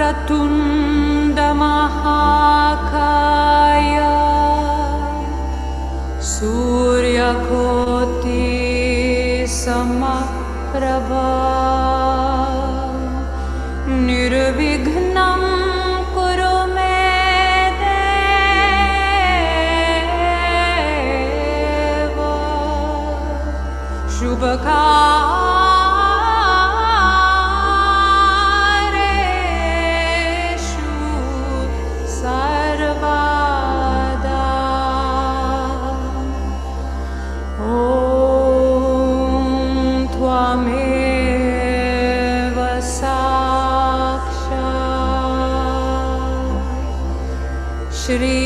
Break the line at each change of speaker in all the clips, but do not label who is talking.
वक्रतुण्ड महाकाय सूर्यकोटि समप्रभा निर्विघ्नं कुरु मे देव शुभकार्येषु सर्वदा। ॐ त्वमेव साक्षात् श्री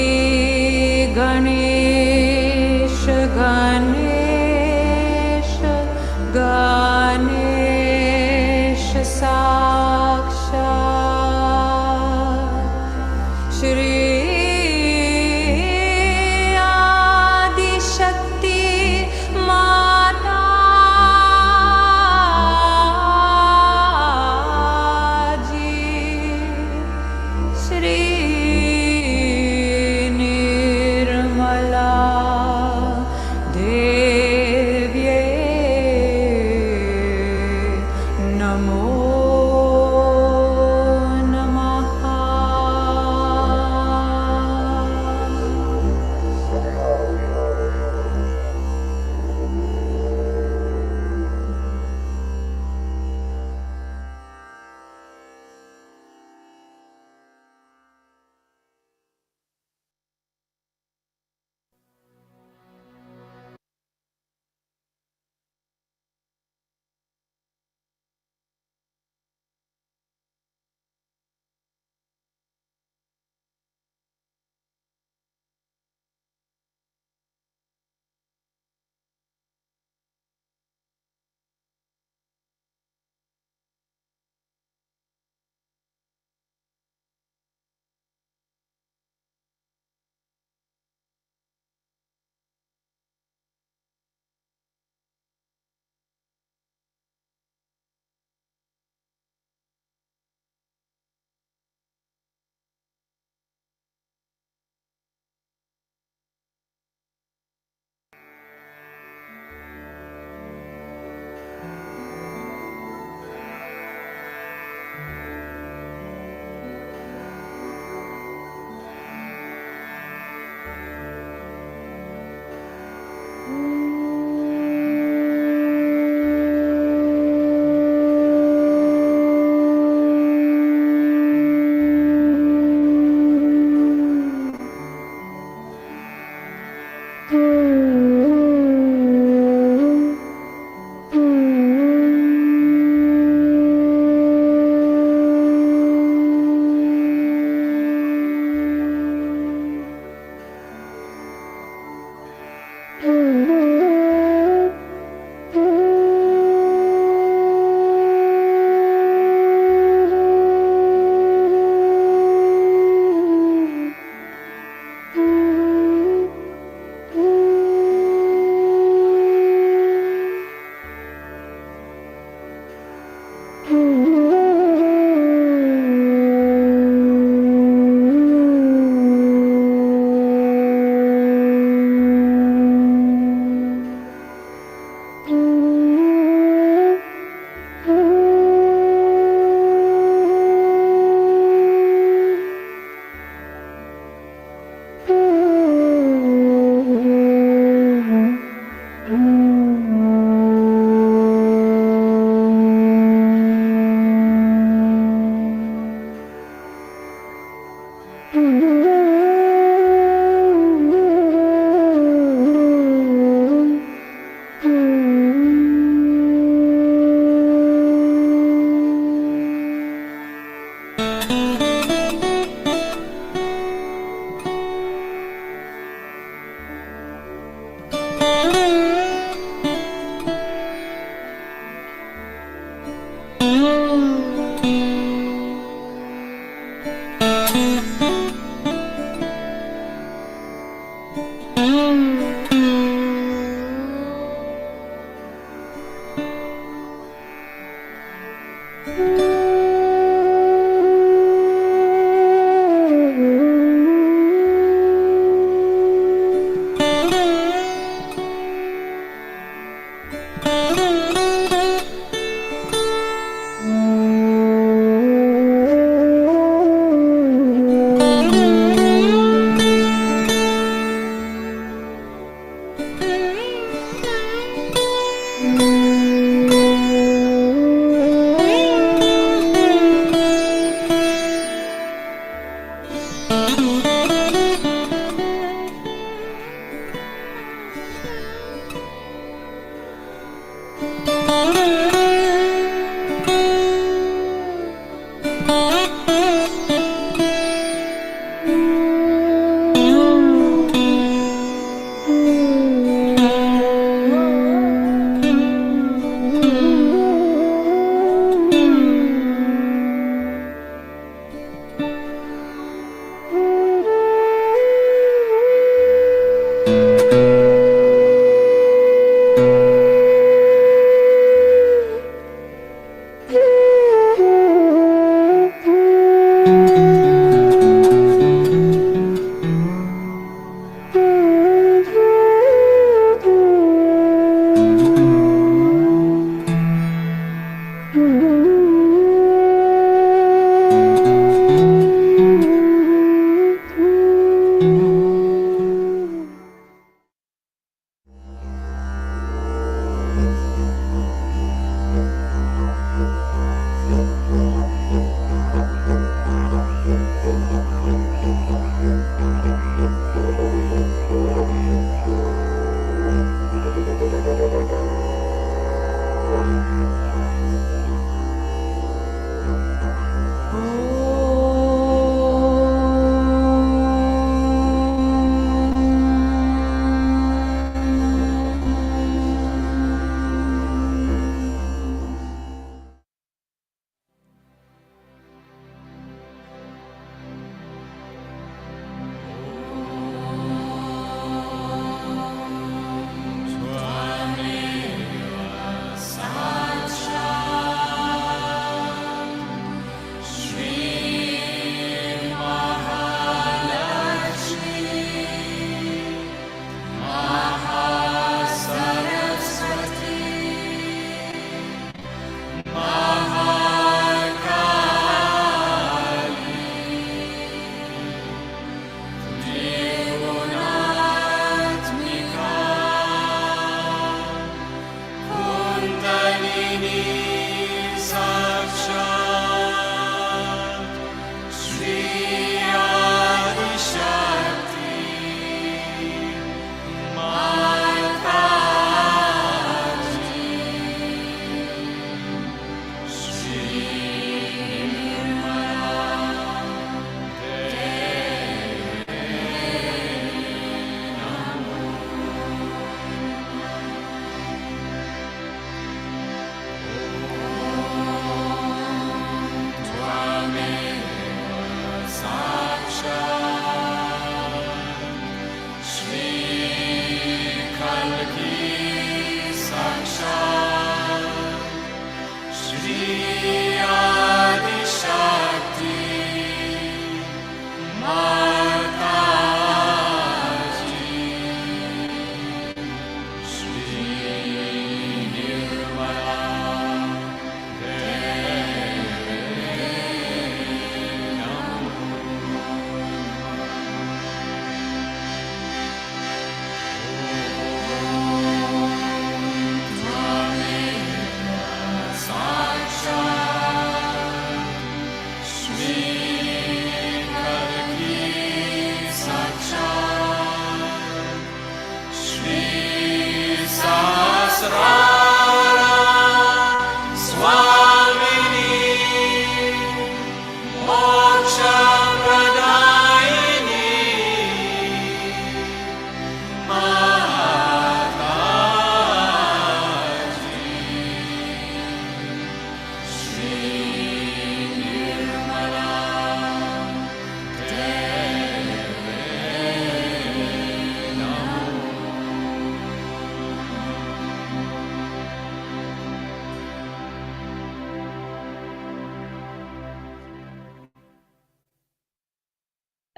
गणेश गणेश गणेश साक्षात् श्री आदिशक्ति माताजी श्री निर्मला देव्ये नमो नमः।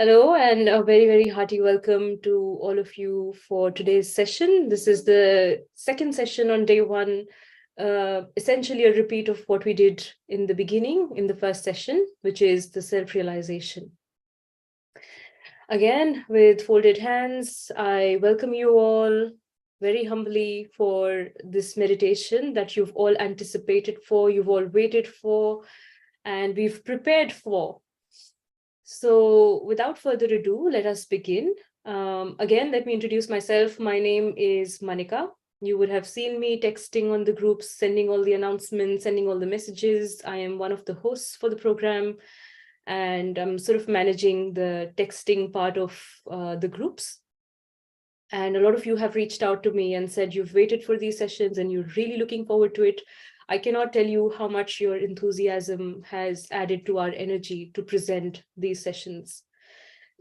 Hello, and a very, very hearty welcome to all of you for today's session. This is the second session on day one, essentially a repeat of what we did in the beginning, in the first session, which is the self-realization. Again, with folded hands, I welcome you all very humbly for this meditation that you've all anticipated for, you've all waited for, and we've prepared for. So without further ado, let us begin. Again, let me introduce myself. My name is Manika. You would have seen me texting on the groups, sending all the announcements, sending all the messages. I am one of the hosts for the program, and I'm sort of managing the texting part of the groups. And a lot of you have reached out to me and said you've waited for these sessions and you're really looking forward to it. I cannot tell you how much your enthusiasm has added to our energy to present these sessions.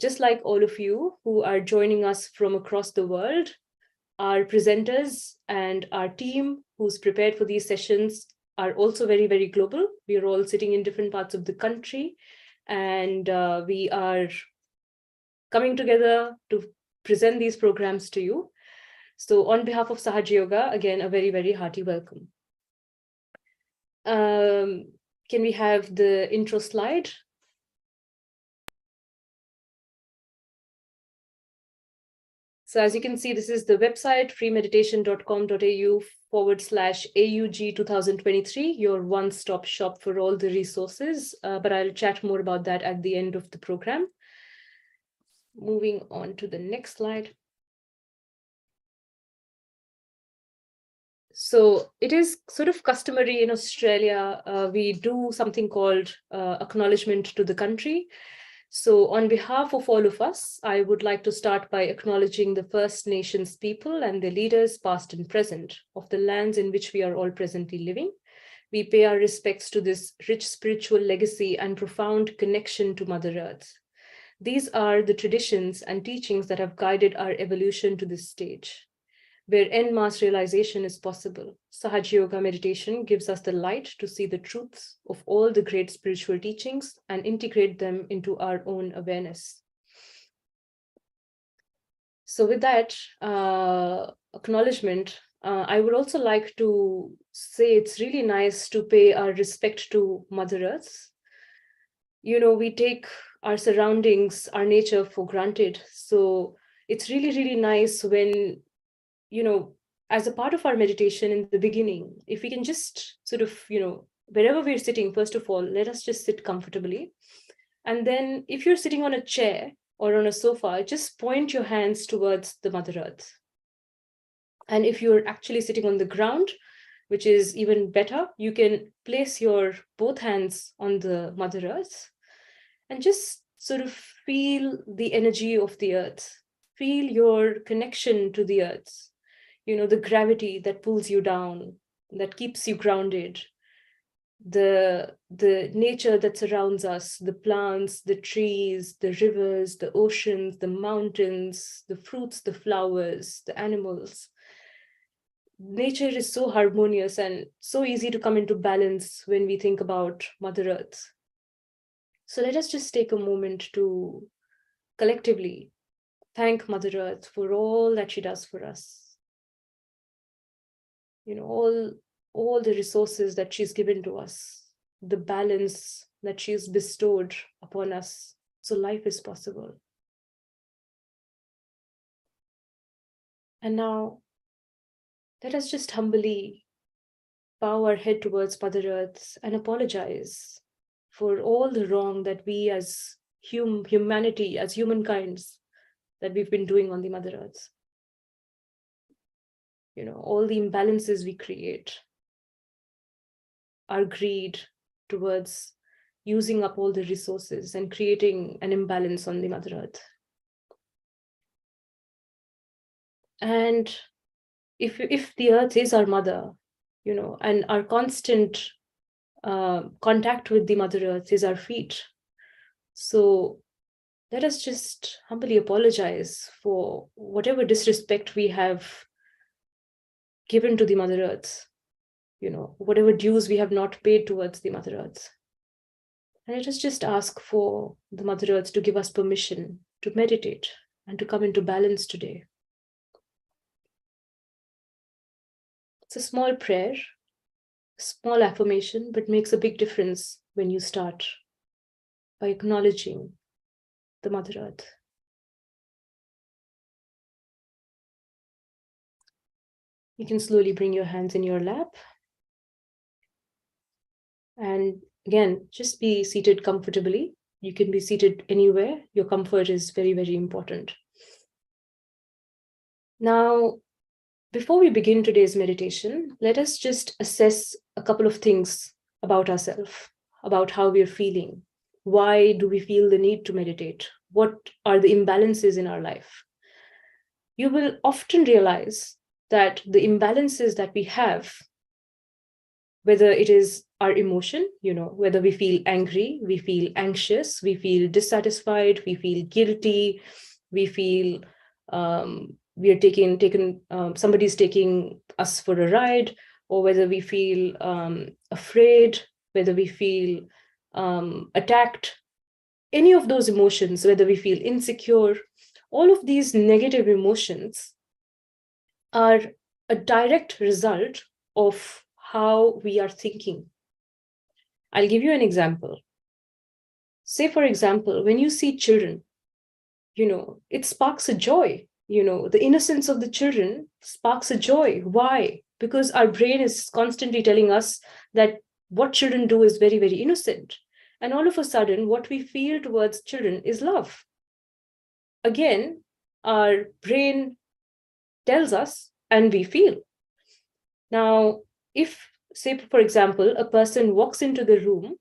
Just like all of you who are joining us from across the world, our presenters and our team who's prepared for these sessions are also very, very global. We are all sitting in different parts of the country, and we are coming together to present these programs to you. So on behalf of Sahaja Yoga, again, a very, very hearty welcome. Can we have the intro slide? So as you can see, this is the website, freemeditation.com.au/AUG 2023, your one-stop shop for all the resources. But I'll chat more about that at the end of the program. Moving on to the next slide. So it is sort of customary in Australia, we do something called acknowledgement to the country. So on behalf of all of us, I would like to start by acknowledging the First Nations people and their leaders, past and present, of the lands in which we are all presently living. We pay our respects to this rich spiritual legacy and profound connection to Mother Earth. These are the traditions and teachings that have guided our evolution to this stage, where en masse realization is possible. Sahaja Yoga Meditation gives us the light to see the truths of all the great spiritual teachings and integrate them into our own awareness. So with that acknowledgement, I would also like to say it's really nice to pay our respect to Mother Earth. You know, we take our surroundings, our nature for granted. So it's really, really nice when, you know, as a part of our meditation in the beginning, if we can just sort of, wherever we're sitting, first of all, let us just sit comfortably. And then if you're sitting on a chair or on a sofa, just point your hands towards the Mother Earth. And if you're actually sitting on the ground, which is even better, you can place your both hands on the Mother Earth and just sort of feel the energy of the earth, feel your connection to the earth. You know, the gravity that pulls you down, that keeps you grounded, the nature that surrounds us, the plants, the trees, the rivers, the oceans, the mountains, the fruits, the flowers, the animals. Nature is so harmonious and so easy to come into balance when we think about Mother Earth. So let us just take a moment to collectively thank Mother Earth for all that she does for us. You know, all the resources that she's given to us, the balance that she's bestowed upon us, so life is possible. And now, let us just humbly bow our head towards Mother Earth and apologize for all the wrong that we as humanity, as humankinds, that we've been doing on the Mother Earth. You know, all the imbalances we create, our greed towards using up all the resources and creating an imbalance on the Mother Earth. And if the earth is our mother, you know, and our constant contact with the Mother Earth is our feet. So let us just humbly apologize for whatever disrespect we have given to the Mother Earth, you know, whatever dues we have not paid towards the Mother Earth. And let us just ask for the Mother Earth to give us permission to meditate and to come into balance today. It's a small prayer, small affirmation, but makes a big difference when you start by acknowledging the Mother Earth. You can slowly bring your hands in your lap. And again, just be seated comfortably. You can be seated anywhere. Your comfort is very, very important. Now, before we begin today's meditation, let us just assess a couple of things about ourselves, about how we're feeling. Why do we feel the need to meditate? What are the imbalances in our life? You will often realize that the imbalances that we have, whether it is our emotion, whether we feel angry, we feel anxious, we feel dissatisfied, we feel guilty, we feel we are somebody's taking us for a ride, or whether we feel afraid, whether we feel attacked, any of those emotions, whether we feel insecure, all of these negative emotions are a direct result of how we are thinking. I'll give you an example. Say, for example, when you see children, it sparks a joy. The innocence of the children sparks a joy. Why? Because our brain is constantly telling us that what children do is very, very innocent. And all of a sudden, what we feel towards children is love. Again, our brain tells us and we feel. Now, if, say, for example, a person walks into the room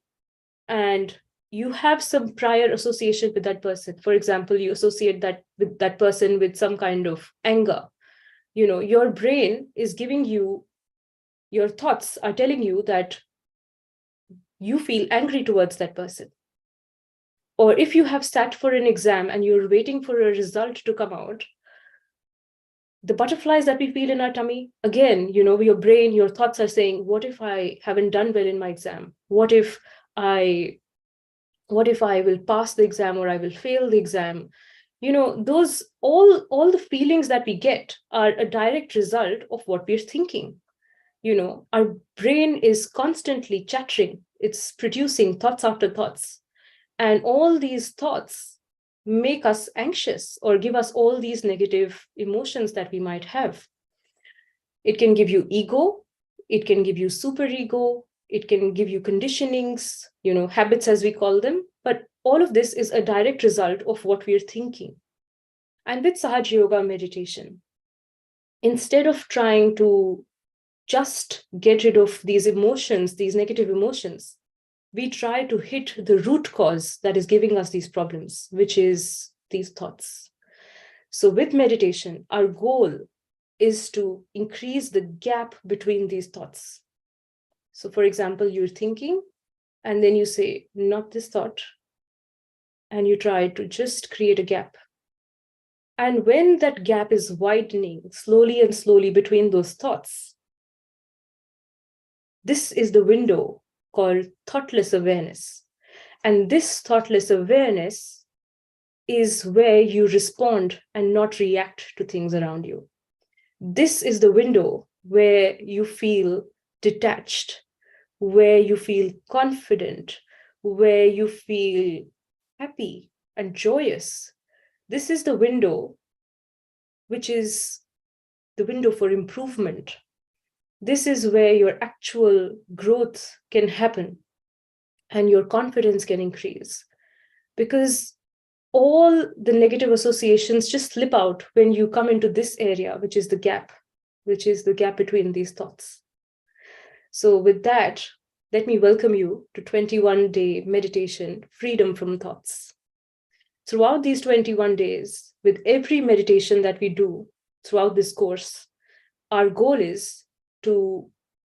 and you have some prior association with that person. For example, you associate that with that person with some kind of anger. Your brain is giving you, your thoughts are telling you that you feel angry towards that person. Or if you have sat for an exam and you're waiting for a result to come out, the butterflies that we feel in our tummy, again, your brain, your thoughts are saying, what if I haven't done well in my exam? What if I will pass the exam or I will fail the exam? Those all the feelings that we get are a direct result of what we're thinking. Our brain is constantly chattering. It's producing thoughts after thoughts. And all these thoughts make us anxious or give us all these negative emotions that we might have. It can give you ego. It can give you superego. It can give you conditionings, habits as we call them. But all of this is a direct result of what we're thinking. And with Sahaja Yoga Meditation, instead of trying to just get rid of these emotions, these negative emotions, we try to hit the root cause that is giving us these problems, which is these thoughts. So with meditation, our goal is to increase the gap between these thoughts. So for example, you're thinking, and then you say, not this thought, and you try to just create a gap. And when that gap is widening slowly and slowly between those thoughts, this is the window called thoughtless awareness. And this thoughtless awareness is where you respond and not react to things around you. This is the window where you feel detached, where you feel confident, where you feel happy and joyous. This is the window which is the window for improvement. This is where your actual growth can happen and your confidence can increase, because all the negative associations just slip out when you come into this area, which is the gap between these thoughts. So with that, let me welcome you to 21-day meditation, freedom from thoughts. Throughout these 21 days, with every meditation that we do throughout this course, our goal is to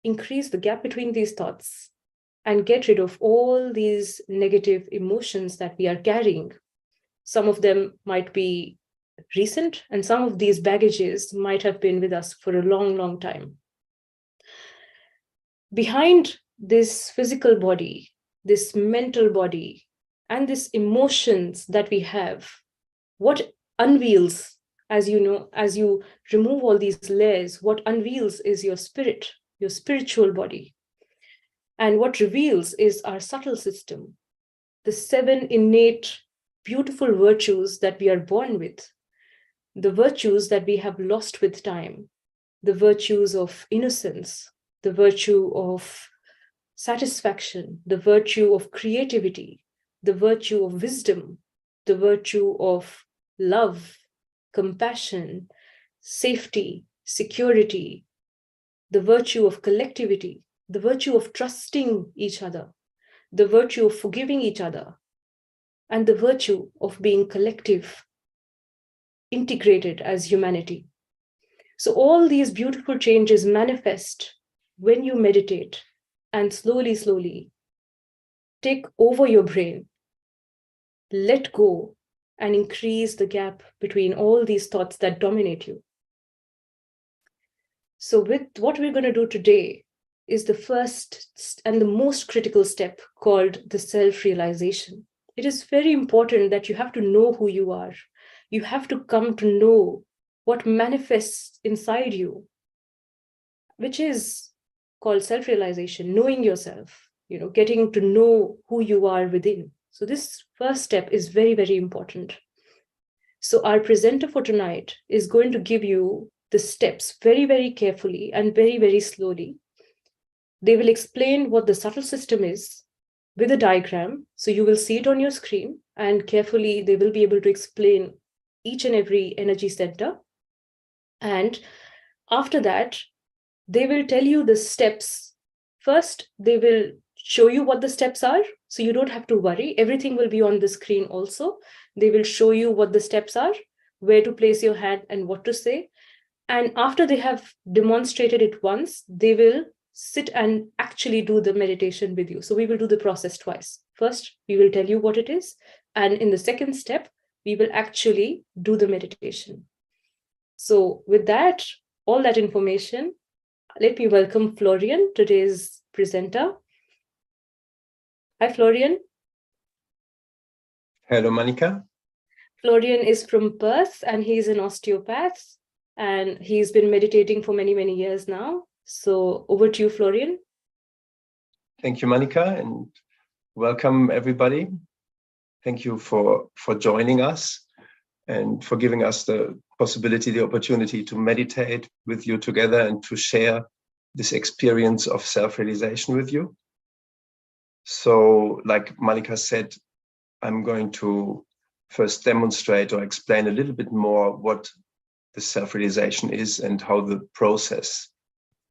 increase the gap between these thoughts and get rid of all these negative emotions that we are carrying. Some of them might be recent, and some of these baggages might have been with us for a long, long time. Behind this physical body, this mental body, and these emotions that we have, what unveils, as you know, as you remove all these layers, what unveils is your spirit, your spiritual body. And what reveals is our subtle system, the 7 innate, beautiful virtues that we are born with, the virtues that we have lost with time, the virtues of innocence, the virtue of satisfaction, the virtue of creativity, the virtue of wisdom, the virtue of love, compassion, safety, security, the virtue of collectivity, the virtue of trusting each other, the virtue of forgiving each other, and the virtue of being collective, integrated as humanity. So all these beautiful changes manifest when you meditate and slowly, slowly take over your brain, let go, and increase the gap between all these thoughts that dominate you. So with what we're going to do today is the first and the most critical step called the self-realization. It is very important that you have to know who you are. You have to come to know what manifests inside you, which is called self-realization, knowing yourself, getting to know who you are within. So this first step is very, very important. So our presenter for tonight is going to give you the steps very, very carefully and very, very slowly. They will explain what the subtle system is with a diagram. So you will see it on your screen, and carefully they will be able to explain each and every energy center. And after that, they will tell you the steps. First, they will show you what the steps are, so you don't have to worry. Everything will be on the screen also. They will show you what the steps are, where to place your hand and what to say. And after they have demonstrated it once, they will sit and actually do the meditation with you. So we will do the process twice. First, we will tell you what it is. And in the second step, we will actually do the meditation. So with that, all that information, let me welcome Florian, today's presenter. Hi, Florian.
Hello, Monica.
Florian is from Perth, and he's an osteopath, and he's been meditating for many, many years now. So over to you, Florian.
Thank you, Monica, and welcome everybody. Thank you for joining us and for giving us the possibility, the opportunity to meditate with you together and to share this experience of self-realization with you. So, like Monica said, I'm going to first demonstrate or explain a little bit more what the self-realization is and how the process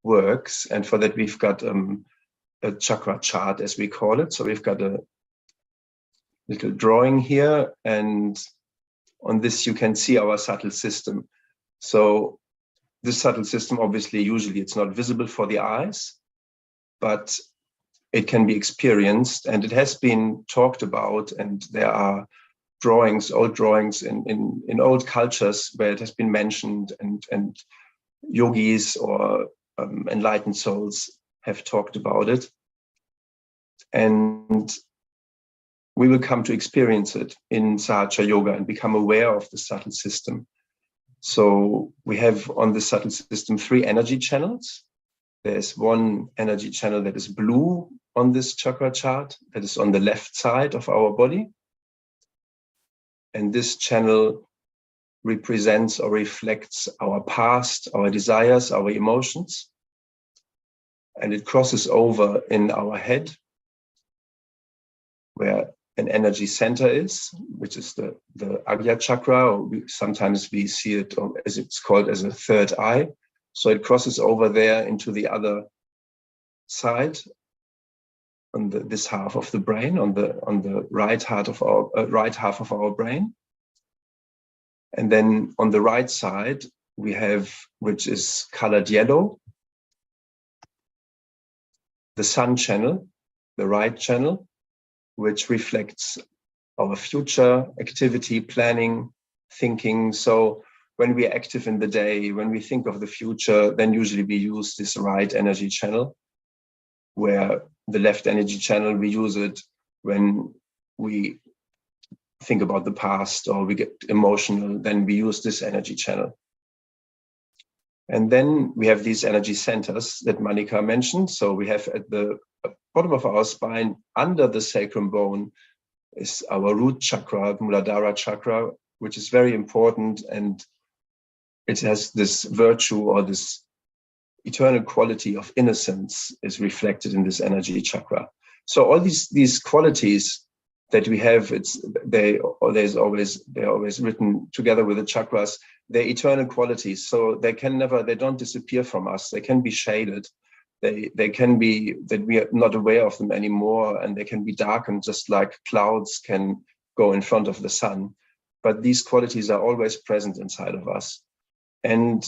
works. And for that, we've got a chakra chart, as we call it. So we've got a little drawing here, and on this you can see our subtle system. So this subtle system, obviously, usually it's not visible for the eyes, but it can be experienced, and it has been talked about, and there are drawings, old drawings in old cultures where it has been mentioned, and yogis or enlightened souls have talked about it. And we will come to experience it in Sahaja Yoga and become aware of the subtle system. So we have on the subtle system 3 energy channels. There's one energy channel that is blue on this chakra chart, that is on the left side of our body. And this channel represents or reflects our past, our desires, our emotions. And it crosses over in our head, where an energy center is, which is the Agya chakra, or sometimes we see it as it's called as a third eye. So it crosses over there into the other side, on this half of the brain, on the right half of our brain. And then on the right side, we have, which is colored yellow, the sun channel, the right channel, which reflects our future activity, planning, thinking. So when we are active in the day, when we think of the future, then usually we use this right energy channel, where the left energy channel, we use it when we think about the past or we get emotional, then we use this energy channel. And then we have these energy centers that Manika mentioned. So we have at the bottom of our spine, under the sacrum bone, is our root chakra, Muladhara chakra, which is very important, and it has this virtue or this eternal quality of innocence is reflected in this energy chakra. So all these qualities that we have, they're always written together with the chakras. They're eternal qualities, so they don't disappear from us. They can be shaded. They can be that we are not aware of them anymore, and they can be darkened, just like clouds can go in front of the sun. But these qualities are always present inside of us. And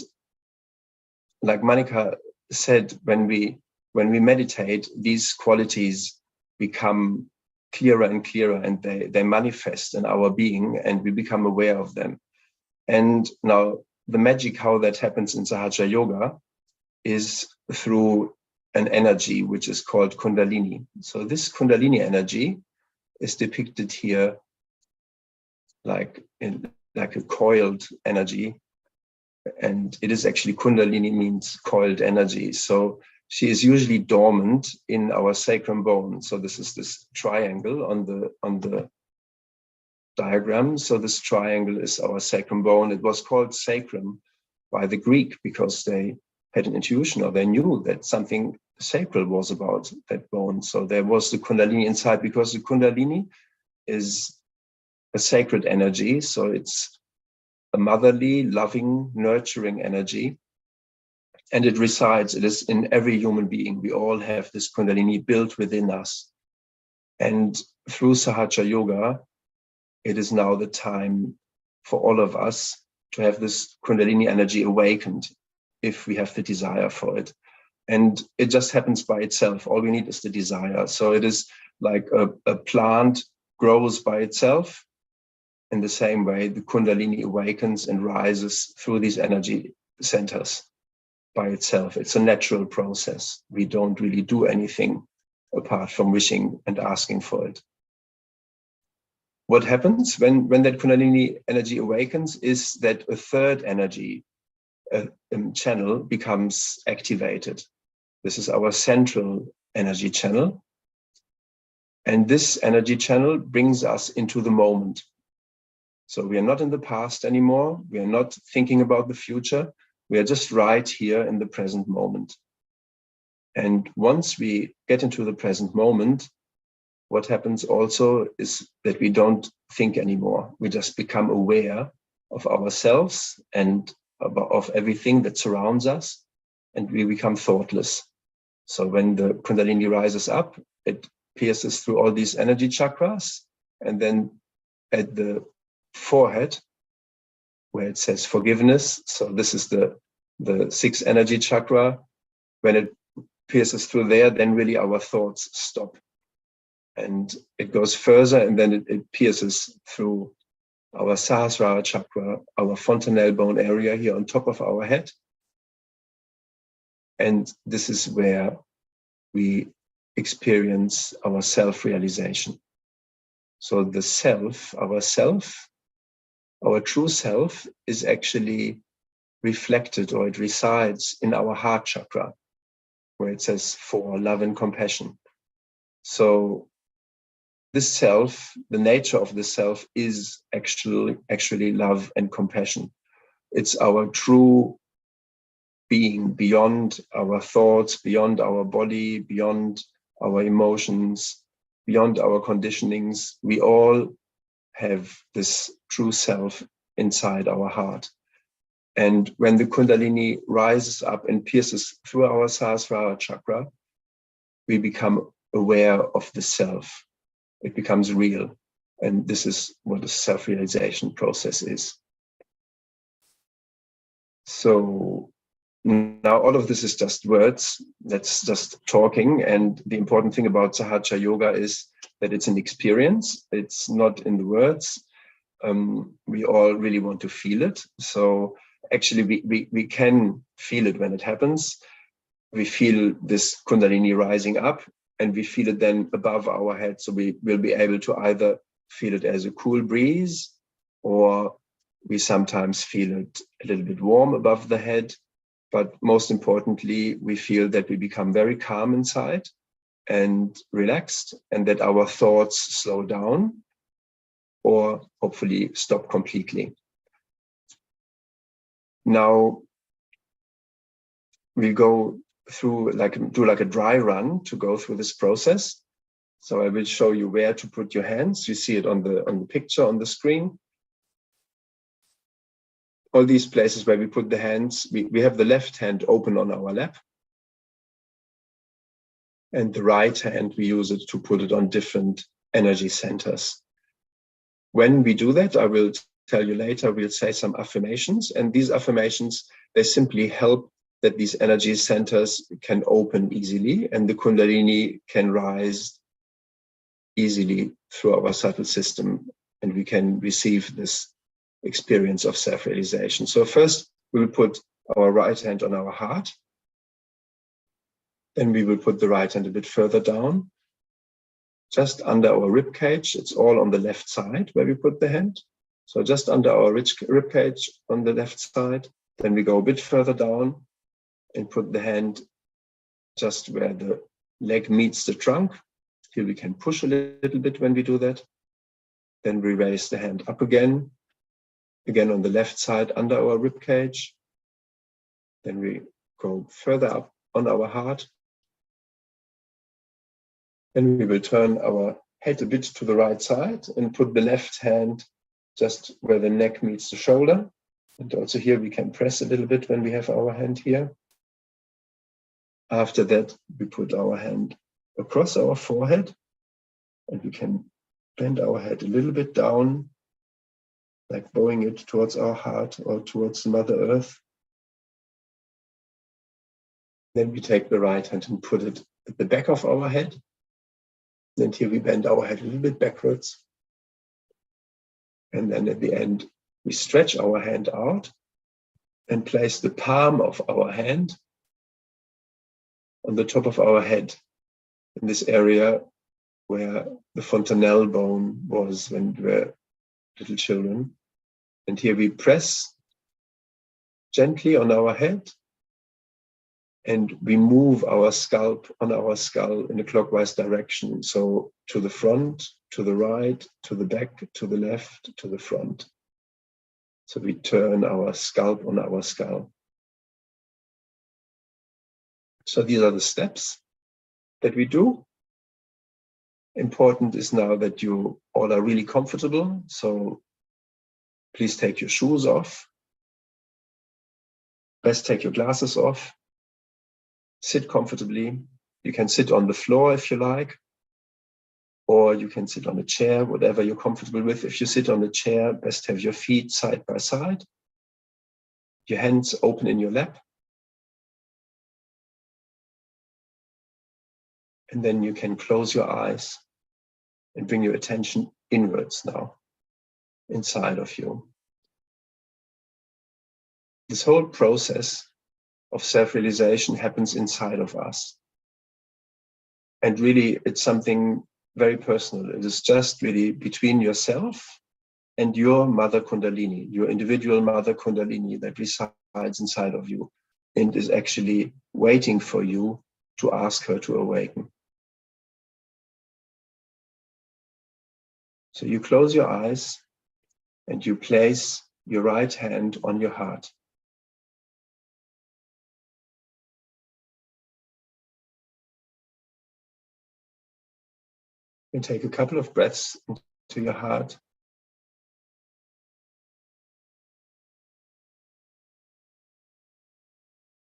like Manika said, when we meditate, these qualities become clearer and clearer, and they manifest in our being, and we become aware of them. And now the magic, how that happens in Sahaja Yoga, is through an energy which is called Kundalini. So this Kundalini energy is depicted here like a coiled energy. And it is actually, Kundalini means coiled energy. So she is usually dormant in our sacrum bone. So this is this triangle on the diagram. So this triangle is our sacrum bone. It was called sacrum by the Greek because they had an intuition, or they knew that something sacral was about that bone. So there was the Kundalini inside, because the Kundalini is a sacred energy. So it's a motherly, loving, nurturing energy. And it is in every human being. We all have this Kundalini built within us. And through Sahaja Yoga, it is now the time for all of us to have this Kundalini energy awakened, if we have the desire for it. And it just happens by itself. All we need is the desire. So it is like a plant grows by itself. In the same way, the Kundalini awakens and rises through these energy centers by itself. It's a natural process. We don't really do anything apart from wishing and asking for it. What happens when that Kundalini energy awakens is that a third energy channel becomes activated. This is our central energy channel. And this energy channel brings us into the moment. So we are not in the past anymore. We are not thinking about the future. We are just right here in the present moment. And once we get into the present moment, what happens also is that we don't think anymore. We just become aware of ourselves and of everything that surrounds us, and we become thoughtless. So when the Kundalini rises up, it pierces through all these energy chakras, and then at the forehead, where it says forgiveness, so this is the sixth energy chakra, when it pierces through there, then really our thoughts stop. And it goes further, and then it pierces through our Sahasrara chakra, our fontanelle bone area here on top of our head. And this is where we experience our self-realization. So the self, our true self, is actually reflected, or it resides in our heart chakra, where it says for love and compassion. So this self, the nature of the self, is actually love and compassion. It's our true being, beyond our thoughts, beyond our body, beyond our emotions, beyond our conditionings. We all have this true self inside our heart. And when the Kundalini rises up and pierces through our Sahasrara chakra, we become aware of the self. It becomes real. And this is what the self-realization process is. So now all of this is just words. That's just talking. And the important thing about Sahaja Yoga is that it's an experience. It's not in the words. We all really want to feel it. So actually we can feel it when it happens. We feel this Kundalini rising up, and we feel it then above our head. So we will be able to either feel it as a cool breeze, or we sometimes feel it a little bit warm above the head. But most importantly, we feel that we become very calm inside and relaxed, and that our thoughts slow down or hopefully stop completely. Now we go through do a dry run to go through this process. So I will show you where to put your hands. You see it on the picture on the screen. All these places where we put the hands, we have the left hand open on our lap, and the right hand, we use it to put it on different energy centers. When we do that, I will tell you later, we'll say some affirmations, and these affirmations, they simply help that these energy centers can open easily and the Kundalini can rise easily through our subtle system, and we can receive this experience of self-realization. So first, we will put our right hand on our heart. Then we will put the right hand a bit further down, just under our rib cage. It's all on the left side where we put the hand. So just under our rib cage on the left side. Then we go a bit further down and put the hand just where the leg meets the trunk. Here we can push a little bit when we do that. Then we raise the hand up again on the left side under our rib cage. Then we go further up on our heart. Then we will turn our head a bit to the right side and put the left hand just where the neck meets the shoulder. And also here we can press a little bit when we have our hand here. After that, we put our hand across our forehead, and we can bend our head a little bit down, like bowing it towards our heart or towards Mother Earth. Then we take the right hand and put it at the back of our head. And here we bend our head a little bit backwards. And then at the end, we stretch our hand out and place the palm of our hand on the top of our head, in this area where the fontanelle bone was when we were little children. And here we press gently on our head, and we move our scalp on our skull in a clockwise direction. So to the front, to the right, to the back, to the left, to the front. So we turn our scalp on our skull. So these are the steps that we do. Important is now that you all are really comfortable. So please take your shoes off. Best take your glasses off. Sit comfortably. You can sit on the floor if you like, or you can sit on a chair, whatever you're comfortable with. If you sit on a chair, best have your feet side by side, your hands open in your lap. And then you can close your eyes and bring your attention inwards now, inside of you. This whole process of self-realization happens inside of us. And really, it's something very personal. It is just really between yourself and your mother Kundalini, your individual mother Kundalini that resides inside of you and is actually waiting for you to ask her to awaken. So you close your eyes and you place your right hand on your heart. And take a couple of breaths into your heart.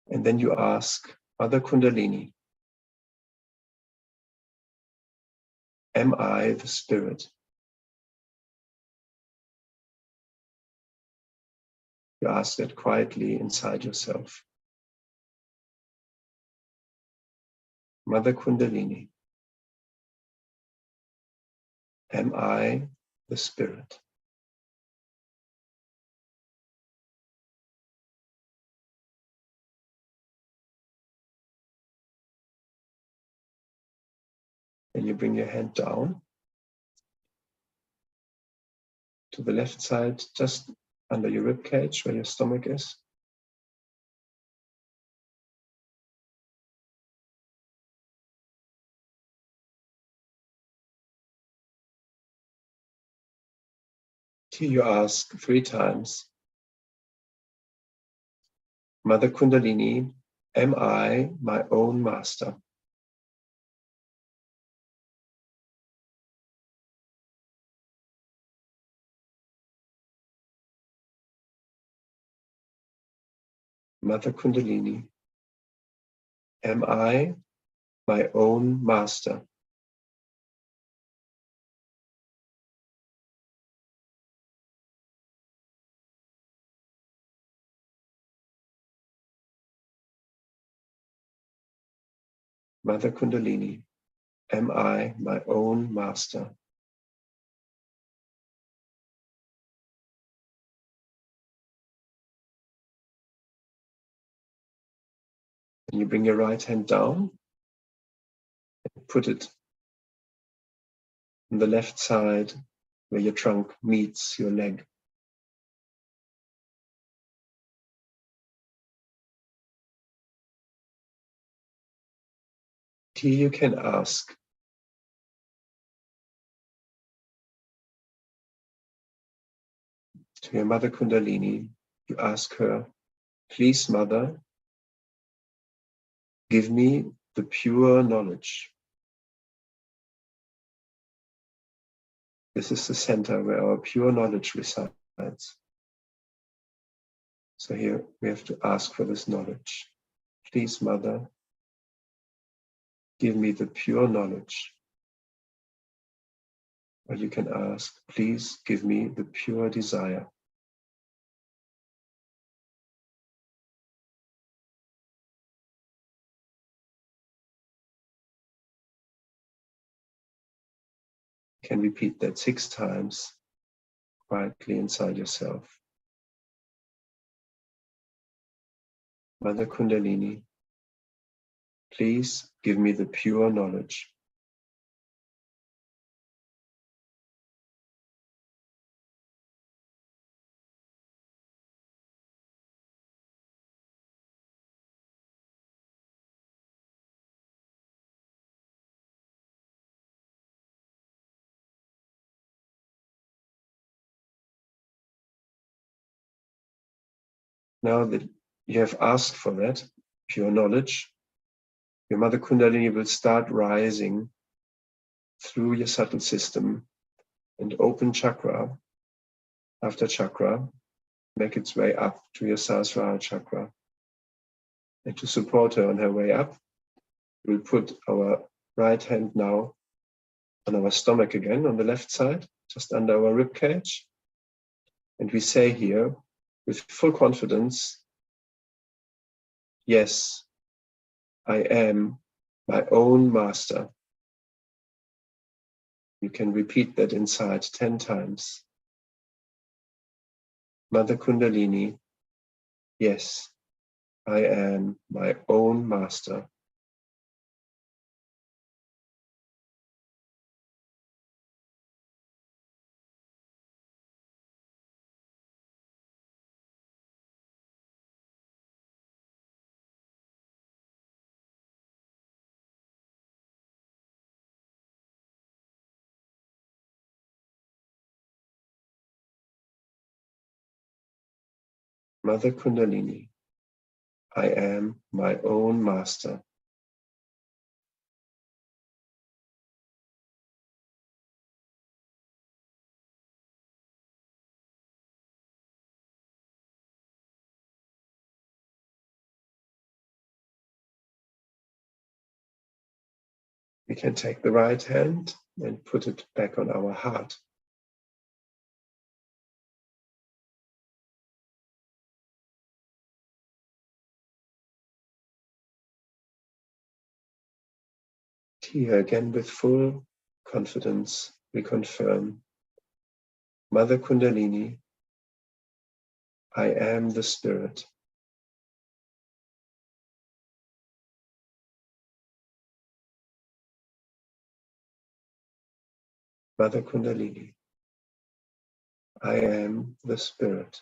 And then you ask, Mother Kundalini, am I the spirit? You ask that quietly inside yourself. Mother Kundalini, am I the spirit? And you bring your hand down to the left side, just under your rib cage where your stomach is. Here you ask 3 times, Mother Kundalini, am I my own master? Mother Kundalini, am I my own master? Mother Kundalini, am I my own master? And you bring your right hand down, and put it on the left side where your trunk meets your leg. Here you can ask, to your Mother Kundalini, you ask her, please Mother, give me the pure knowledge. This is the center where our pure knowledge resides. So here we have to ask for this knowledge. Please Mother, give me the pure knowledge. Or you can ask, please give me the pure desire. You can repeat that 6 times quietly inside yourself. Mother Kundalini, please give me the pure knowledge. Now that you have asked for that pure knowledge, your Mother Kundalini will start rising through your subtle system and open chakra after chakra, make its way up to your Sahasrara chakra. And to support her on her way up, we'll put our right hand now on our stomach again, on the left side, just under our rib cage. And we say here, with full confidence, yes, I am my own master. You can repeat that inside 10 times. Mother Kundalini, yes, I am my own master. Mother Kundalini, I am my own master. We can take the right hand and put it back on our heart. Here again with full confidence, we confirm, Mother Kundalini, I am the Spirit. Mother Kundalini, I am the spirit.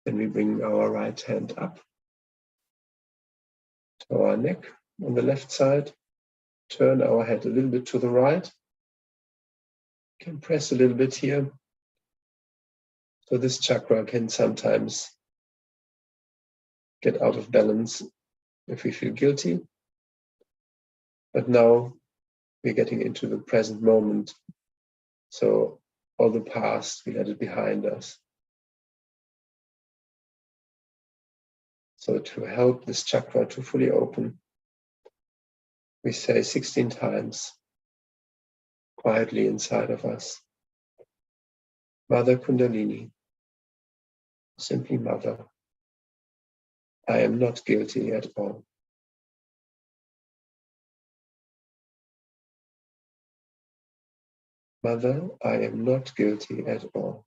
Then we bring our right hand up to our neck on the left side. Turn our head a little bit to the right. Can press a little bit here. So this chakra can sometimes get out of balance if we feel guilty. But now we're getting into the present moment. So all the past, we let it behind us. So to help this chakra to fully open, we say 16 times quietly inside of us, Mother Kundalini, simply Mother, I am not guilty at all. Mother, I am not guilty at all.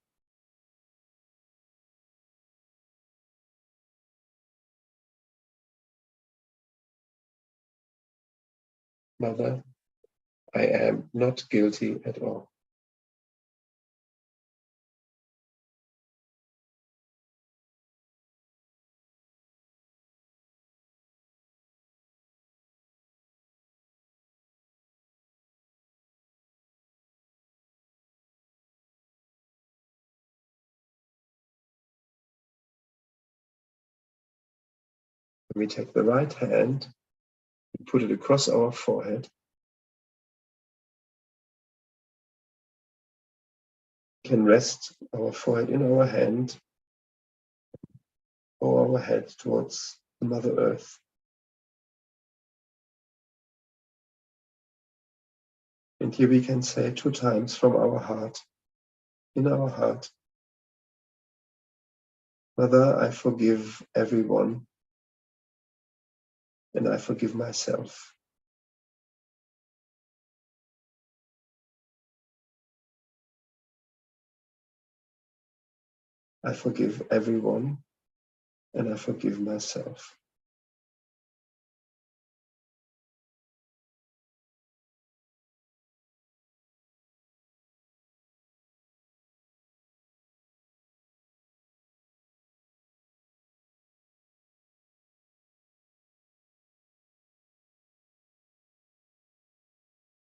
Mother, I am not guilty at all. We take the right hand and put it across our forehead. We can rest our forehead in our hand or our head towards the Mother Earth. And here we can say 2 times from our heart, in our heart, Mother, I forgive everyone and I forgive myself. I forgive everyone and I forgive myself.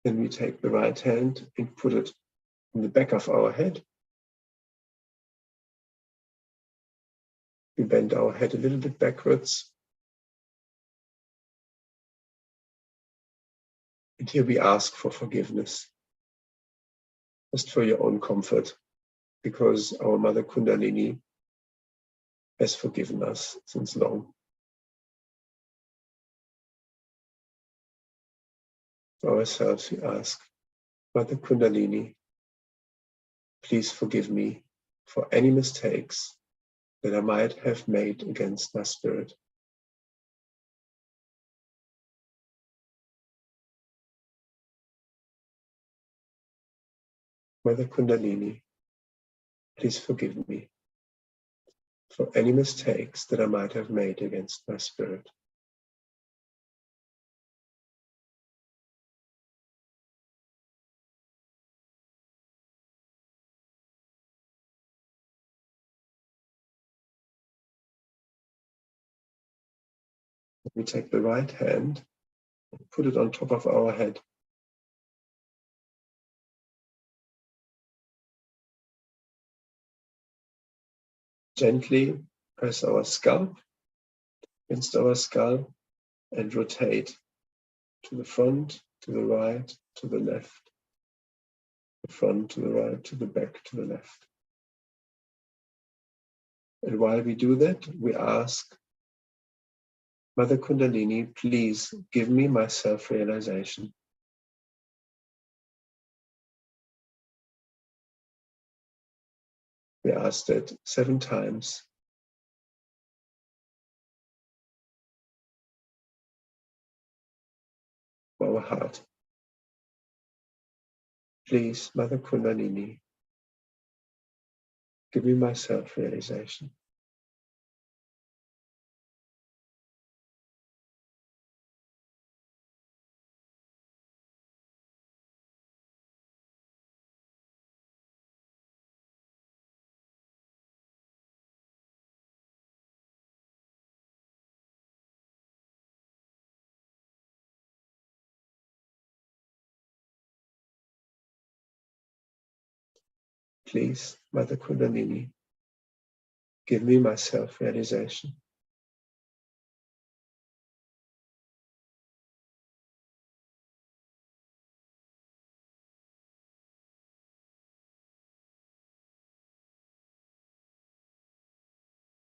Then we take the right hand and put it in the back of our head. We bend our head a little bit backwards. And here we ask for forgiveness, just for your own comfort, because our Mother Kundalini has forgiven us since long. For ourselves, we ask, Mother Kundalini, please forgive me for any mistakes that I might have made against my spirit. Mother Kundalini, please forgive me for any mistakes that I might have made against my spirit. We take the right hand and put it on top of our head. Gently press our scalp against our skull and rotate to the front, to the right, to the left, the front, to the right, to the back, to the left. And while we do that, we ask, Mother Kundalini, please give me my self-realization. We ask that 7 times. Our heart. Please, Mother Kundalini, give me my self-realization. Please, Mother Kundalini, give me my self-realization.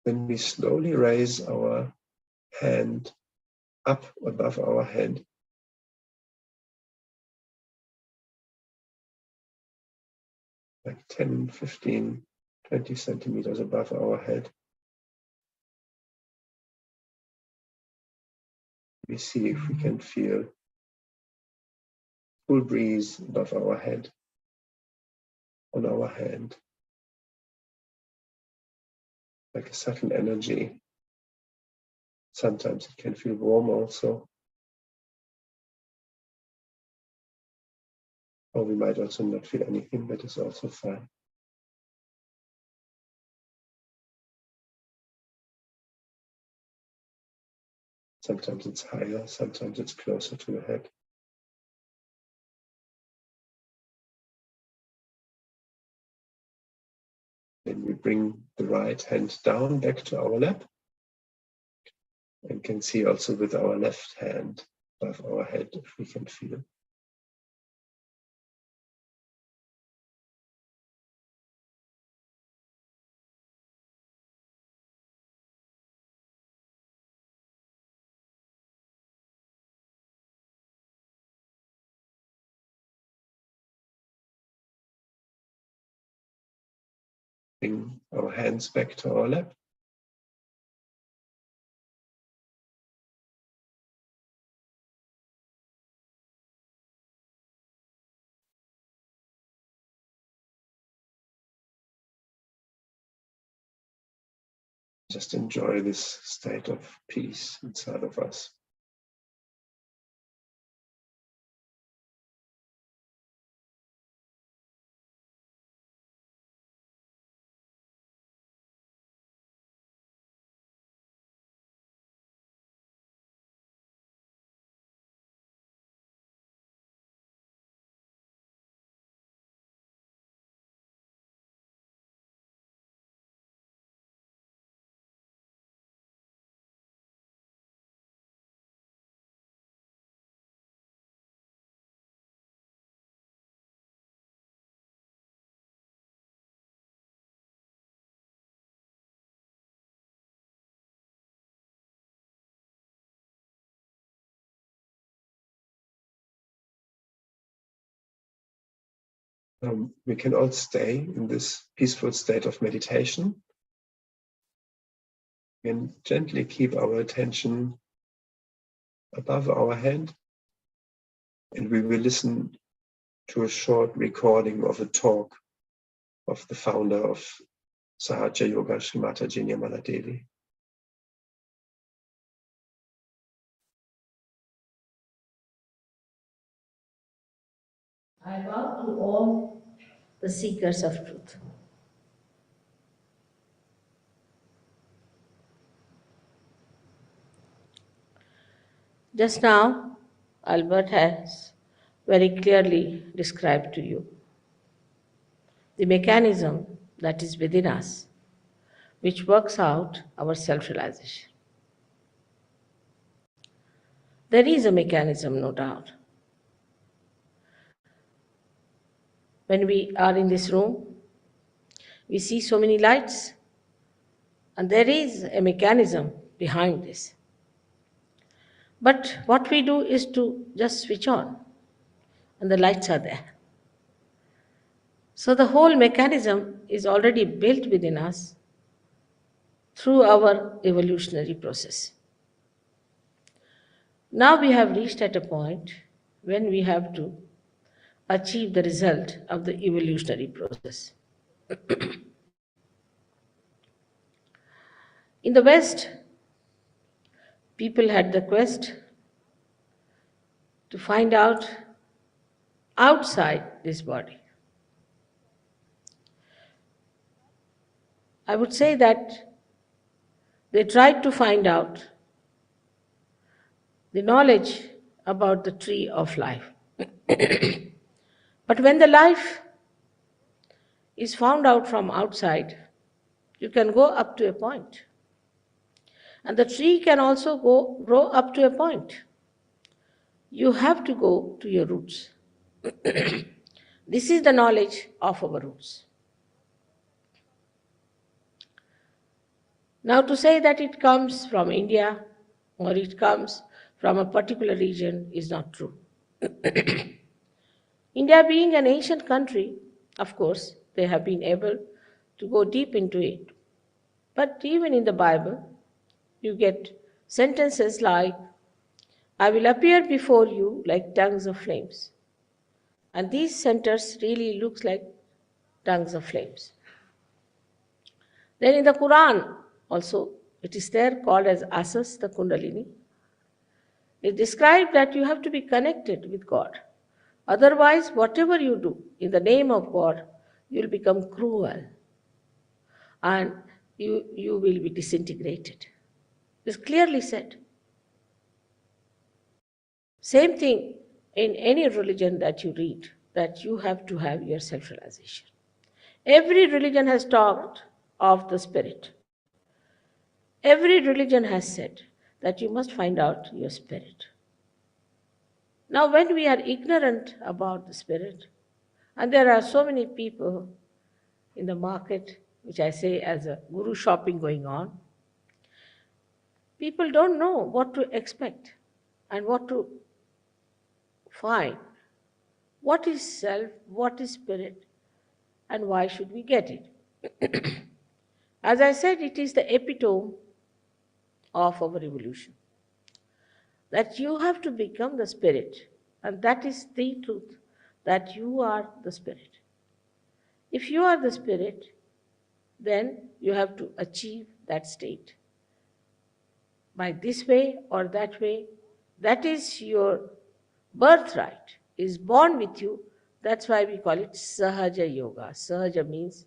Then we slowly raise our hand up above our head. Like 10, 15, 20 centimeters above our head. We see if we can feel cool breeze above our head, on our hand. Like a subtle energy. Sometimes it can feel warm also. Or we might also not feel anything, that is also fine. Sometimes it's higher, sometimes it's closer to the head. Then we bring the right hand down back to our lap. And can see also with our left hand above our head if we can feel. Bring our hands back to our lap. Just enjoy this state of peace inside of us. We can all stay in this peaceful state of meditation and gently keep our attention above our head, and we will listen to a short recording of a talk of the founder of Sahaja Yoga, Shri Mataji Nirmala Devi.
I bow to all the seekers of truth. Just now, Albert has very clearly described to you the mechanism that is within us, which works out our self-realization. There is a mechanism, no doubt. When we are in this room, we see so many lights, and there is a mechanism behind this. But what we do is to just switch on, and the lights are there. So the whole mechanism is already built within us through our evolutionary process. Now we have reached at a point when we have to achieve the result of the evolutionary process. In the West, people had the quest to find out outside this body. I would say that they tried to find out the knowledge about the tree of life. But when the life is found out from outside, you can go up to a point. And the tree can also grow up to a point. You have to go to your roots. This is the knowledge of our roots. Now, to say that it comes from India or it comes from a particular region is not true. India being an ancient country, of course, they have been able to go deep into it. But even in the Bible, you get sentences like, I will appear before you like tongues of flames. And these sentences really looks like tongues of flames. Then in the Quran also, it is there called as Asas, the Kundalini. It describes that you have to be connected with God. Otherwise, whatever you do in the name of God, you will become cruel and you will be disintegrated. It's clearly said. Same thing in any religion that you read, that you have to have your self-realization. Every religion has talked of the spirit. Every religion has said that you must find out your spirit. Now, when we are ignorant about the spirit, and there are so many people in the market, which I say as a guru shopping going on, people don't know what to expect and what to find. What is self, what is spirit, and why should we get it? As I said, it is the epitome of our evolution. That you have to become the spirit, and that is the truth, that you are the spirit. If you are the spirit, then you have to achieve that state. By this way or that way, that is your birthright, is born with you. That's why we call it Sahaja Yoga. Sahaja means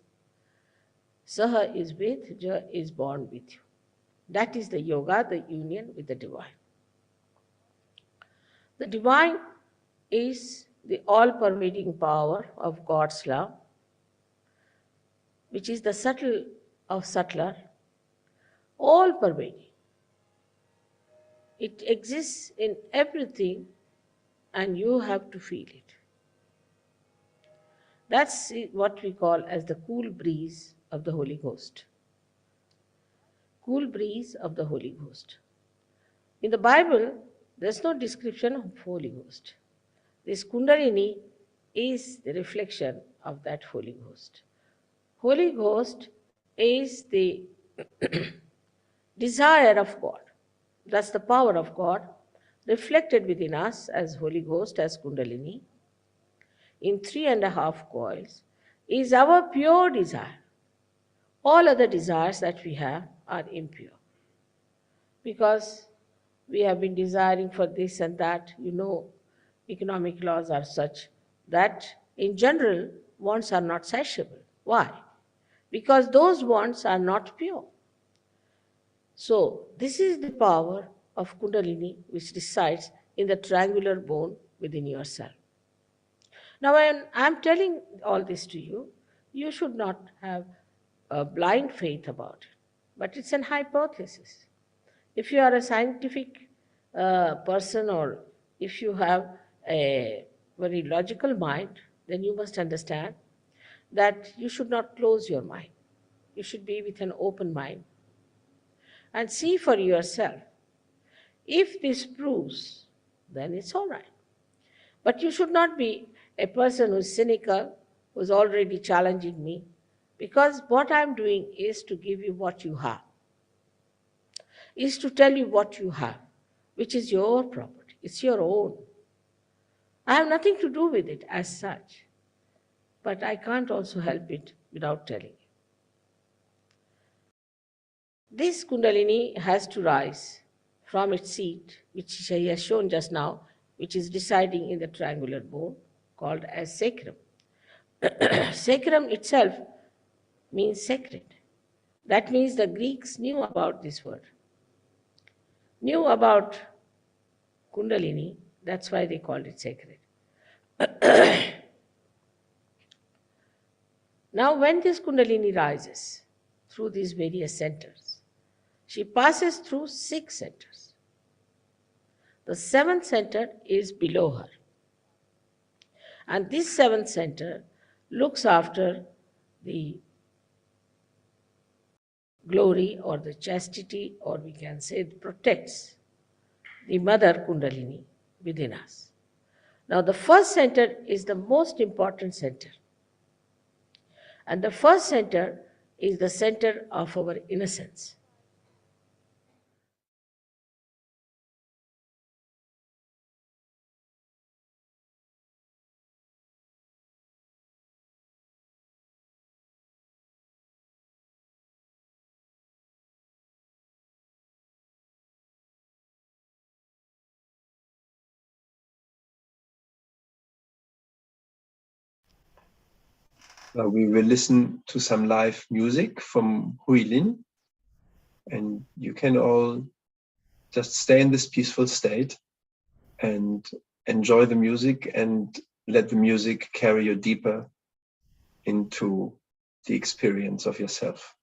Saha is with, Ja is born with you. That is the yoga, the union with the divine. The divine is the all-pervading power of God's love, which is the subtle of subtler, all-pervading. It exists in everything and you have to feel it. That's what we call as the cool breeze of the Holy Ghost. Cool breeze of the Holy Ghost. In the Bible, there's no description of Holy Ghost. This Kundalini is the reflection of that Holy Ghost. Holy Ghost is the desire of God. That's the power of God reflected within us as Holy Ghost, as Kundalini, in 3.5 coils, is our pure desire. All other desires that we have are impure. Because we have been desiring for this and that, economic laws are such that in general, wants are not satiable. Why? Because those wants are not pure. So, this is the power of Kundalini which resides in the triangular bone within yourself. Now, when I'm telling all this to you, you should not have a blind faith about it, but it's an hypothesis. If you are a scientific person or if you have a very logical mind, then you must understand that you should not close your mind. You should be with an open mind and see for yourself. If this proves, then it's all right. But you should not be a person who is cynical, who's already challenging me, because what I'm doing is to give you what you have, is to tell you what you have, which is your property, it's your own. I have nothing to do with it as such, but I can't also help it without telling you. This Kundalini has to rise from its seat, which she has shown just now, which is residing in the triangular bone called as sacrum. Sacrum itself means sacred. That means the Greeks knew about this word, knew about Kundalini, that's why they called it sacred. Now, when this Kundalini rises through these various centers, she passes through 6 centers. The 7th center is below her. And this 7th center looks after the glory or the chastity, or we can say it protects the mother Kundalini within us. Now, the first center is the most important center. And the first center is the center of our innocence.
We will listen to some live music from Huilin, and you can all just stay in this peaceful state and enjoy the music and let the music carry you deeper into the experience of yourself.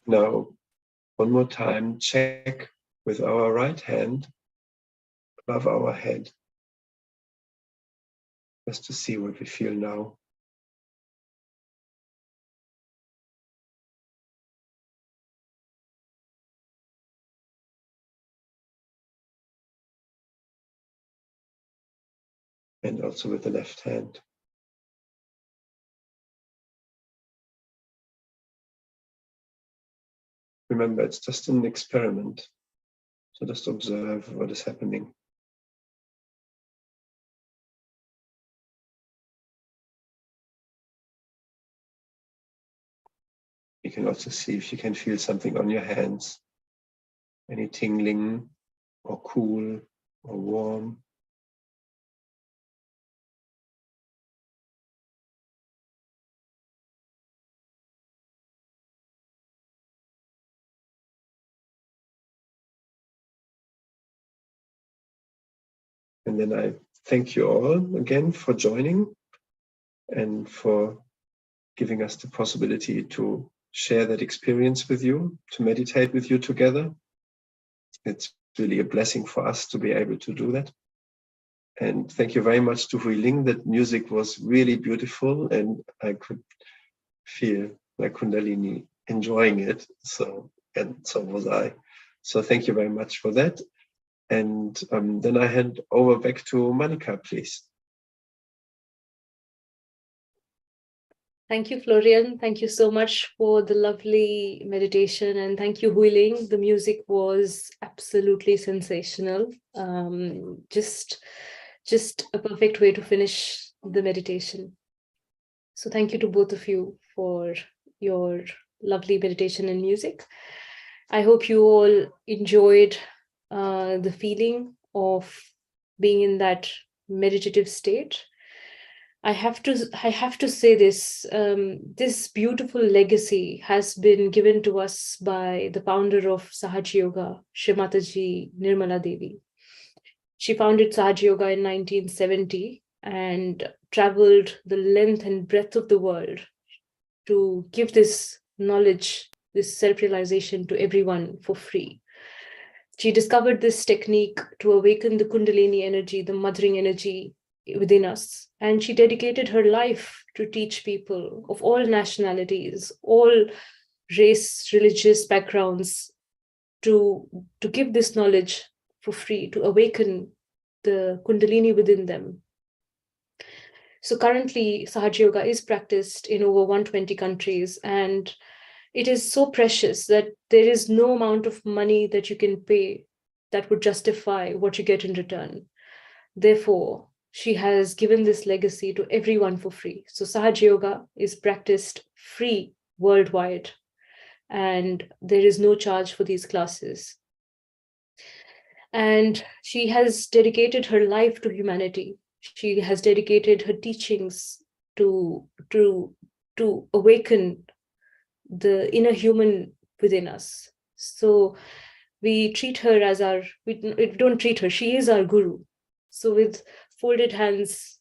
Now, one more time, check with our right hand above our head, just to see what we feel now. And also with the left hand. Remember, it's just an experiment. So just observe what is happening. You can also see if you can feel something on your hands. Any tingling or cool or warm. And then I thank you all again for joining and for giving us the possibility to share that experience with you, to meditate with you together. It's really a blessing for us to be able to do that. And thank you very much to Hui Ling. That music was really beautiful and I could feel my Kundalini enjoying it. And so was I. So thank you very much for that. And then I hand over back to Monica, please.
Thank you, Florian. Thank you so much for the lovely meditation. And thank you, Hui Ling. The music was absolutely sensational. Just a perfect way to finish the meditation. So thank you to both of you for your lovely meditation and music. I hope you all enjoyed the feeling of being in that meditative state. I have to say this, this beautiful legacy has been given to us by the founder of Sahaja Yoga, Shri Mataji Nirmala Devi. She founded Sahaja Yoga in 1970 and traveled the length and breadth of the world to give this knowledge, this self-realization to everyone for free. She discovered this technique to awaken the Kundalini energy, the mothering energy within us. And she dedicated her life to teach people of all nationalities, all race, religious backgrounds, to give this knowledge for free, to awaken the Kundalini within them. So currently, Sahaja Yoga is practiced in over 120 countries, and it is so precious that there is no amount of money that you can pay that would justify what you get in return. Therefore, she has given this legacy to everyone for free. So Sahaja Yoga is practiced free worldwide, and there is no charge for these classes. And she has dedicated her life to humanity. She has dedicated her teachings to awaken the inner human within us. So we treat her as we don't treat her, she is our guru. So with folded hands,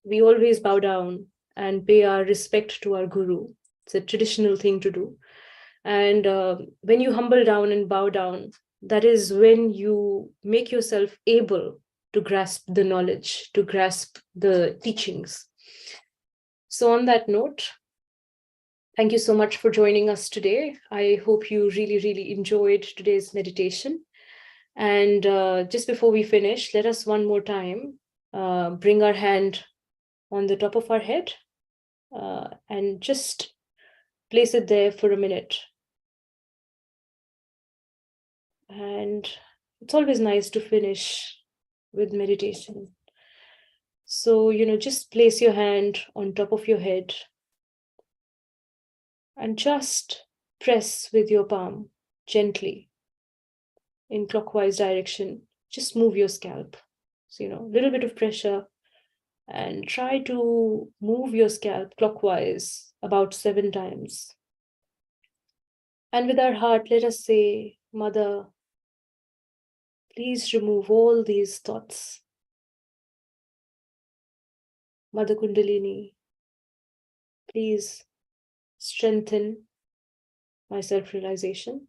we always bow down and pay our respect to our guru. It's a traditional thing to do. And when you humble down and bow down, that is when you make yourself able to grasp the knowledge, to grasp the teachings. So on that note, thank you so much for joining us today. I hope you really, really enjoyed today's meditation. And just before we finish, let us one more time bring our hand on the top of our head and just place it there for a minute. And it's always nice to finish with meditation. So, just place your hand on top of your head and just press with your palm gently in clockwise direction. Just move your scalp. So, a little bit of pressure, and try to move your scalp clockwise about 7 times. And with our heart, let us say, Mother, please remove all these thoughts. Mother Kundalini, please strengthen my self-realization.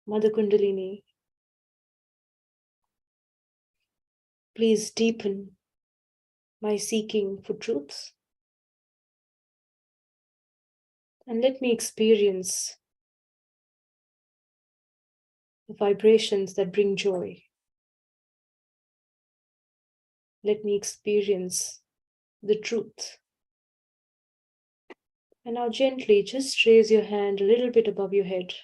Mother Kundalini, please deepen my seeking for truth and let me experience the vibrations that bring joy. Let me experience the truth. And now gently just raise your hand a little bit above your head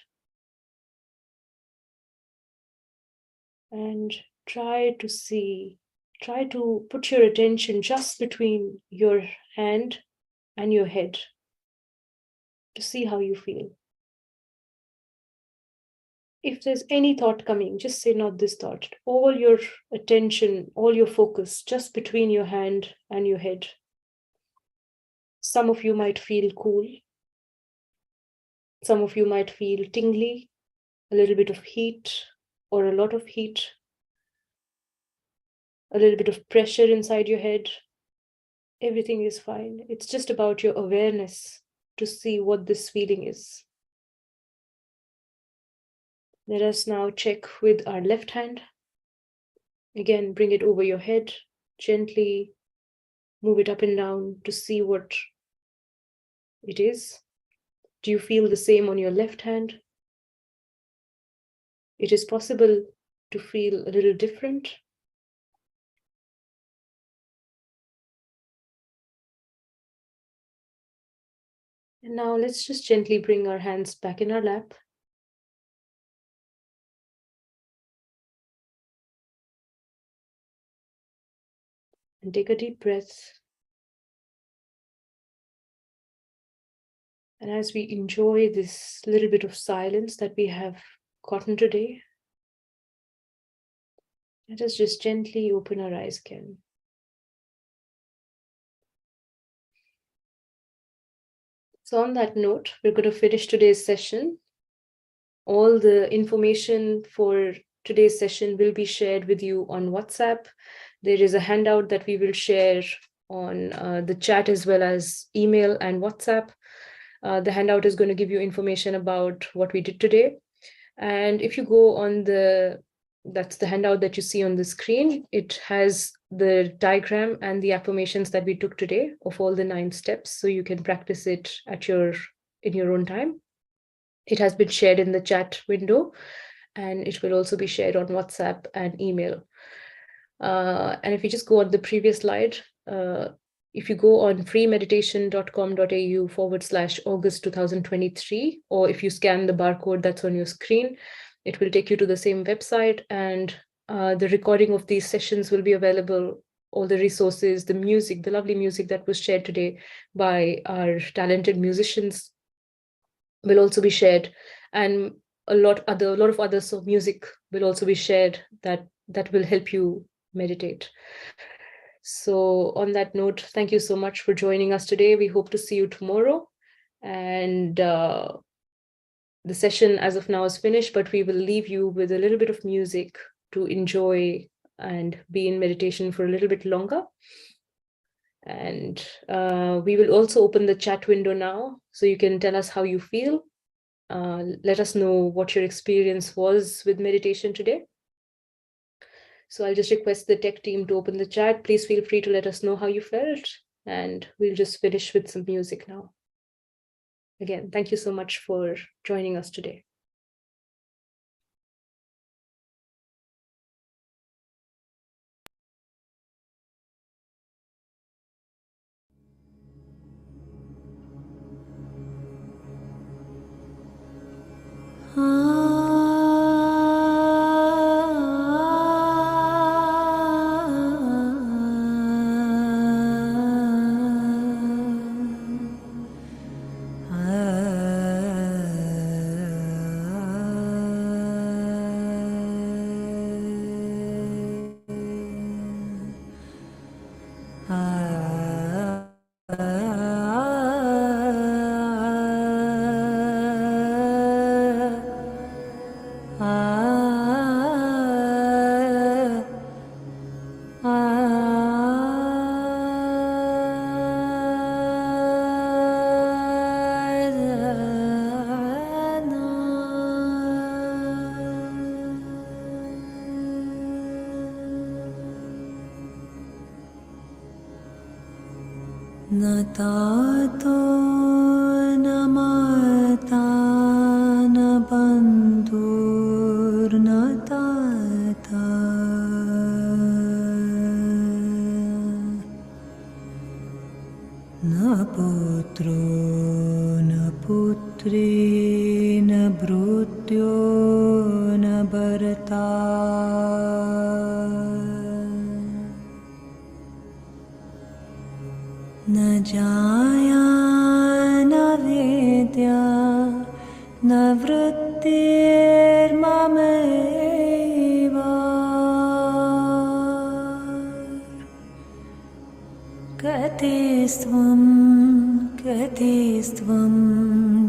and try to put your attention just between your hand and your head to see how you feel. If there's any thought coming, just say not this thought. All your attention, all your focus just between your hand and your head. Some of you might feel cool. Some of you might feel tingly, a little bit of heat or a lot of heat, a little bit of pressure inside your head. Everything is fine. It's just about your awareness to see what this feeling is. Let us now check with our left hand. Again, bring it over your head, gently move it up and down to see what it is. Do you feel the same on your left hand? It is possible to feel a little different. And now let's just gently bring our hands back in our lap. And take a deep breath. And as we enjoy this little bit of silence that we have gotten today, let us just gently open our eyes again. So on that note, we're going to finish today's session. All the information for today's session will be shared with you on WhatsApp. There is a handout that we will share on the chat as well as email and WhatsApp. The handout is going to give you information about what we did today. And if you go on that's the handout that you see on the screen, it has the diagram and the affirmations that we took today of all the 9 steps. So you can practice it in your own time. It has been shared in the chat window, and it will also be shared on WhatsApp and email. And if you just go on the previous slide, if you go on freemeditation.com.au/August 2023, or if you scan the barcode that's on your screen, it will take you to the same website, and the recording of these sessions will be available. All the resources, the music, the lovely music that was shared today by our talented musicians will also be shared, and a lot of other music will also be shared that will help you meditate. So on that note, thank you so much for joining us today. We hope to see you tomorrow. And the session as of now is finished, but we will leave you with a little bit of music to enjoy and be in meditation for a little bit longer. And we will also open the chat window now, so you can tell us how you feel. Let us know what your experience was with meditation today. So I'll just request the tech team to open the chat. Please feel free to let us know how you felt, and we'll just finish with some music now. Again, thank you so much for joining us today.
न तातो न माता न बन्धुर्न ताता न पुत्रो न पुत्री न भृत्यो न भर्ता न जाया न वेद्या न वृत्तिर्ममैव कतिस्त्वं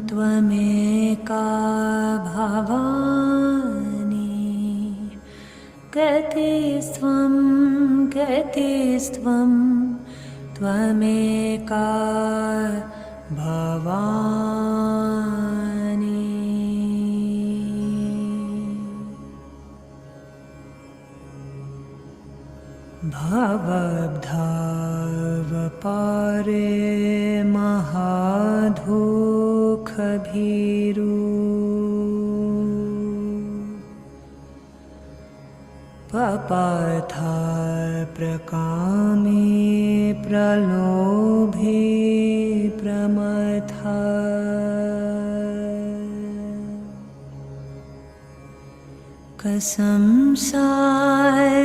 त्वमेका भवानि कतिस्त्वं त्वमेका भवानि भवद्भावपारे महादुःखभीरु पपाथा प्रकामे प्रलोभे प्रमथा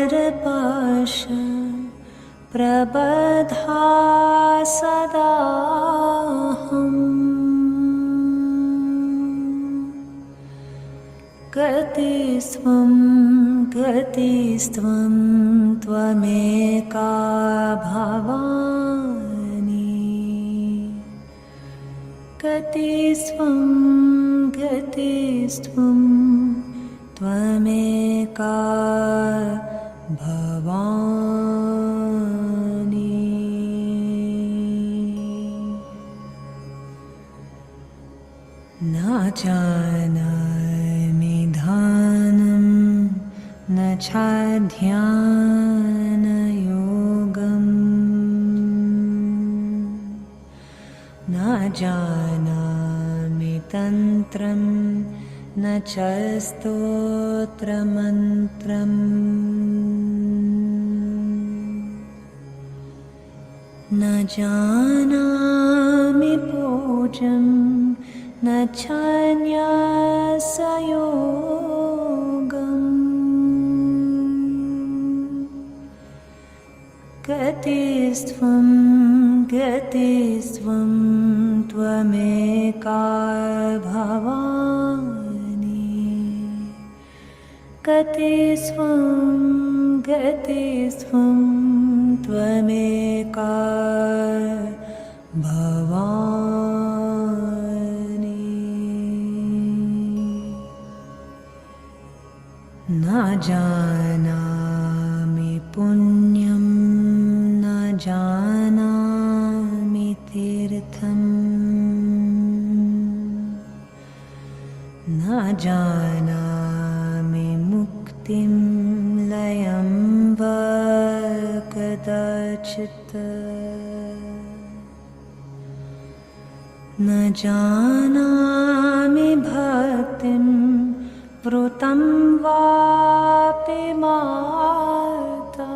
कसंसारपाश प्रबधा सदाहम् गतिस्त्वं त्वमेका भवानि गतिस्त्वं त्वमेका भवानि न जानामि ध्यानं न च ध्यानयोगम् न जानामि तन्त्रं न च स्तोत्रमन्त्रम् न जानामि पूजं न च न्यासयोगम् गतिस्त्वं त्वमेका भवानि गतिस्त्वं त्वमेका भवानि न जानामि पुण्यं न जानामि तीर्थम् न जानामि मुक्तिं लयं वा कदाचित् न जानामि भक्तिं वृतं वापि माता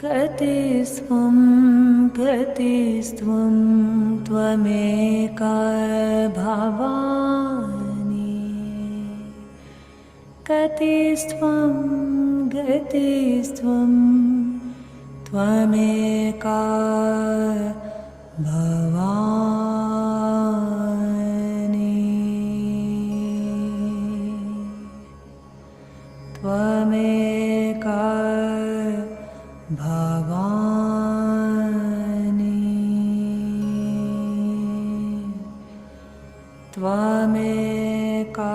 गतिस्त्वं त्वमेका भवानि गतिस्त्वं त्वमेका भवानि त्वमेका भवानि त्वमेका